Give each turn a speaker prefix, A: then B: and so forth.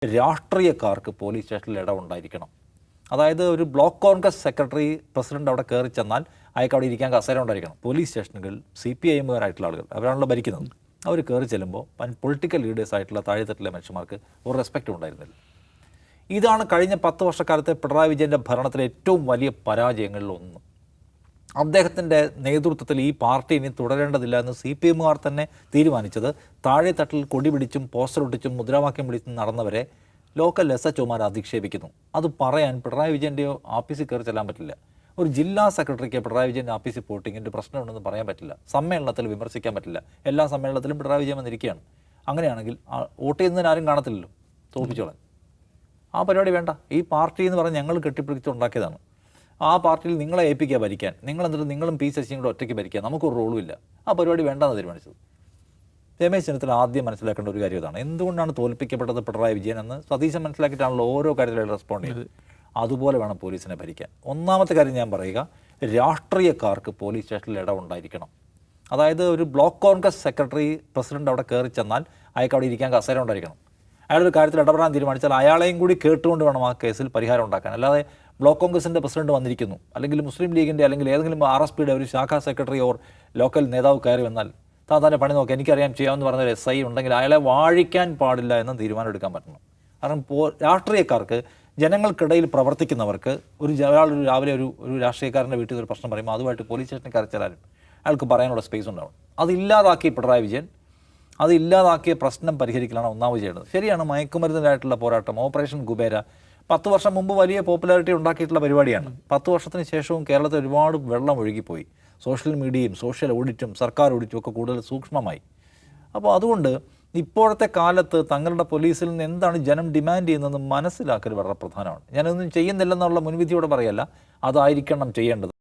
A: രാഷ്ട്രീയക്കാർക്ക് police സ്റ്റേഷനിൽ ഇടമുണ്ടായിരിക്കണം. അതായത് ഒരു ബ്ലോക്ക് കോൺഗ്രസ് സെക്രട്ടറി പ്രസിഡന്റ് അവിടെ കയറി ചെന്നാൽ അയാൾക്ക് അവിടെ ഇരിക്കാൻ കസേര ഉണ്ടായിരിക്കണം. പോലീസ് സ്റ്റേഷനുകൾ CPIMകാരായിട്ടുള്ള ആളുകൾ അവരാണല്ലോ ഭരിക്കുന്നത്. അവർ കയറി ചെല്ലുമ്പോൾ പൊളിറ്റിക്കൽ ലീഡേഴ്സ് ആയിട്ടുള്ള താഴെത്തട്ടിലെ മനുഷ്യന്മാർക്ക് ഒരു റെസ്പെക്റ്റ് ഉണ്ടായിരുന്നില്ല. ഇതാണ് കഴിഞ്ഞ 10 വർഷക്കാലത്തെ പിണറായി വിജയൻ്റെ ഭരണത്തിലെ ഏറ്റവും വലിയ പരാജയങ്ങളിൽ ഒന്ന്. അദ്ദേഹത്തിൻ്റെ നേതൃത്വത്തിൽ ഈ പാർട്ടി ഇനി തുടരേണ്ടതില്ല എന്ന് CPIMകാർ തന്നെ തീരുമാനിച്ചത് താഴെത്തട്ടിൽ കൊടി പിടിച്ചും പോസ്റ്റർ ഒട്ടിച്ചും മുദ്രാവാക്യം വിളിച്ചും നടന്നവരെ ലോക്കൽ SHOമാർ അധിക്ഷേപിക്കുന്നു. അത് പറയാൻ പിണറായി വിജയൻ്റെയോ ആഫീസിൽ കയറി ചെല്ലാൻ പറ്റില്ല. ഒരു ജില്ലാ സെക്രട്ടറിക്ക് പിണറായി വിജയൻ്റെ ആഫീസിൽ പോയിട്ട് ഇങ്ങനെ പ്രശ്നമുണ്ടെന്ന് പറയാൻ പറ്റില്ല. സമ്മേളനത്തിൽ വിമർശിക്കാൻ പറ്റില്ല. എല്ലാ സമ്മേളനത്തിലും പിണറായി വിജയൻ വന്നിരിക്കുകയാണ്. അങ്ങനെയാണെങ്കിൽ വോട്ട് ചെയ്യുന്നതിന് ആരും കാണത്തില്ലല്ലോ, തോൽപ്പിച്ചോളാൻ. ആ പരിപാടി വേണ്ട. ഈ പാർട്ടി എന്ന് പറഞ്ഞ് ഞങ്ങൾ കെട്ടിപ്പിടിച്ചുണ്ടാക്കിയതാണ്. ആ പാർട്ടിയിൽ നിങ്ങളെ ഏൽപ്പിക്കുക ഭരിക്കാൻ. നിങ്ങളെന്നിട്ട് നിങ്ങളും പി ശശിയും കൂടെ ഒറ്റയ്ക്ക് ഭരിക്കുക. നമുക്കൊരു റോളും ഇല്ല. ആ പരിപാടി വേണ്ടെന്ന് തീരുമാനിച്ചത്. രമേശ് ചെന്നിത്തല ആദ്യം മനസ്സിലാക്കേണ്ട ഒരു കാര്യം ഇതാണ്. എന്തുകൊണ്ടാണ് തോൽപ്പിക്കപ്പെട്ടത് പിണറായി വിജയൻ എന്ന് സതീശൻ മനസ്സിലാക്കിയിട്ടാണല്ലോ ഓരോ കാര്യത്തിലും റെസ്പോണ്ട് ചെയ്തത്. അതുപോലെ വേണം പോലീസിനെ ഭരിക്കാൻ. ഒന്നാമത്തെ കാര്യം ഞാൻ പറയുക, രാഷ്ട്രീയക്കാർക്ക് പോലീസ് സ്റ്റേഷനിൽ ഇടമുണ്ടായിരിക്കണം. അതായത് ഒരു ബ്ലോക്ക് കോൺഗ്രസ് സെക്രട്ടറി പ്രസിഡന്റ് അവിടെ കയറി ചെന്നാൽ അയാൾക്ക് അവിടെ ഇരിക്കാൻ കസേര ഉണ്ടായിരിക്കണം. അയാളൊരു കാര്യത്തിൽ ഇടപെടാൻ തീരുമാനിച്ചാൽ അയാളെയും കൂടി കേട്ടുകൊണ്ട് വേണം ആ കേസിൽ പരിഹാരം ഉണ്ടാക്കാൻ. അല്ലാതെ ബ്ലോക്ക് കോൺഗ്രസിൻ്റെ പ്രസിഡന്റ് വന്നിരിക്കുന്നു, അല്ലെങ്കിൽ മുസ്ലിം ലീഗിൻ്റെ അല്ലെങ്കിൽ ഏതെങ്കിലും RSPയുടെ ഒരു ശാഖാ സെക്രട്ടറി ഓർ ലോക്കൽ നേതാവ് കയറി വന്നാൽ താൻ പണി നോക്കുക, എനിക്കറിയാം ചെയ്യാമെന്ന് പറഞ്ഞൊരു SI ഉണ്ടെങ്കിൽ അയാളെ വാഴിക്കാൻ പാടില്ല എന്ന തീരുമാനം എടുക്കാൻ പറ്റണം. കാരണം രാഷ്ട്രീയക്കാർക്ക്, ജനങ്ങൾക്കിടയിൽ പ്രവർത്തിക്കുന്നവർക്ക്, ഒരാളൊരു രാവിലെ ഒരു രാഷ്ട്രീയക്കാരൻ്റെ വീട്ടിൽ ഒരു പ്രശ്നം പറയുമ്പോൾ അതുമായിട്ട് പോലീസ് സ്റ്റേഷനിൽ കയറിച്ചാലും അയാൾക്ക് പറയാനുള്ള സ്പേസ് ഉണ്ടാവും. അതില്ലാതാക്കി പിണറായി വിജയൻ. അതില്ലാതാക്കിയ പ്രശ്നം പരിഹരിക്കലാണ് ഒന്നാമത് ചെയ്യേണ്ടത്. ശരിയാണ്, മയക്കുമരുന്നിനായിട്ടുള്ള പോരാട്ടം, ഓപ്പറേഷൻ കുബേര 10 വർഷം മുമ്പ് വലിയ പോപ്പുലാരിറ്റി ഉണ്ടാക്കിയിട്ടുള്ള പരിപാടിയാണ്. 10 വർഷത്തിന് ശേഷവും കേരളത്തിൽ ഒരുപാട് വെള്ളം ഒഴുകിപ്പോയി. സോഷ്യൽ മീഡിയയും സോഷ്യൽ ഓഡിറ്റും സർക്കാർ ഓഡിറ്റും ഒക്കെ കൂടുതൽ സൂക്ഷ്മമായി. അപ്പോൾ അതുകൊണ്ട് ഇപ്പോഴത്തെ കാലത്ത് തങ്ങളുടെ പോലീസിൽ നിന്ന് എന്താണ് ജനം ഡിമാൻഡ് ചെയ്യുന്നതെന്ന് മനസ്സിലാക്കൽ വളരെ പ്രധാനമാണ്. ഞാനൊന്നും ചെയ്യുന്നില്ലെന്നുള്ള മുൻവിധിയോടെ പറയല്ല, അതായിരിക്കണം ചെയ്യേണ്ടത്.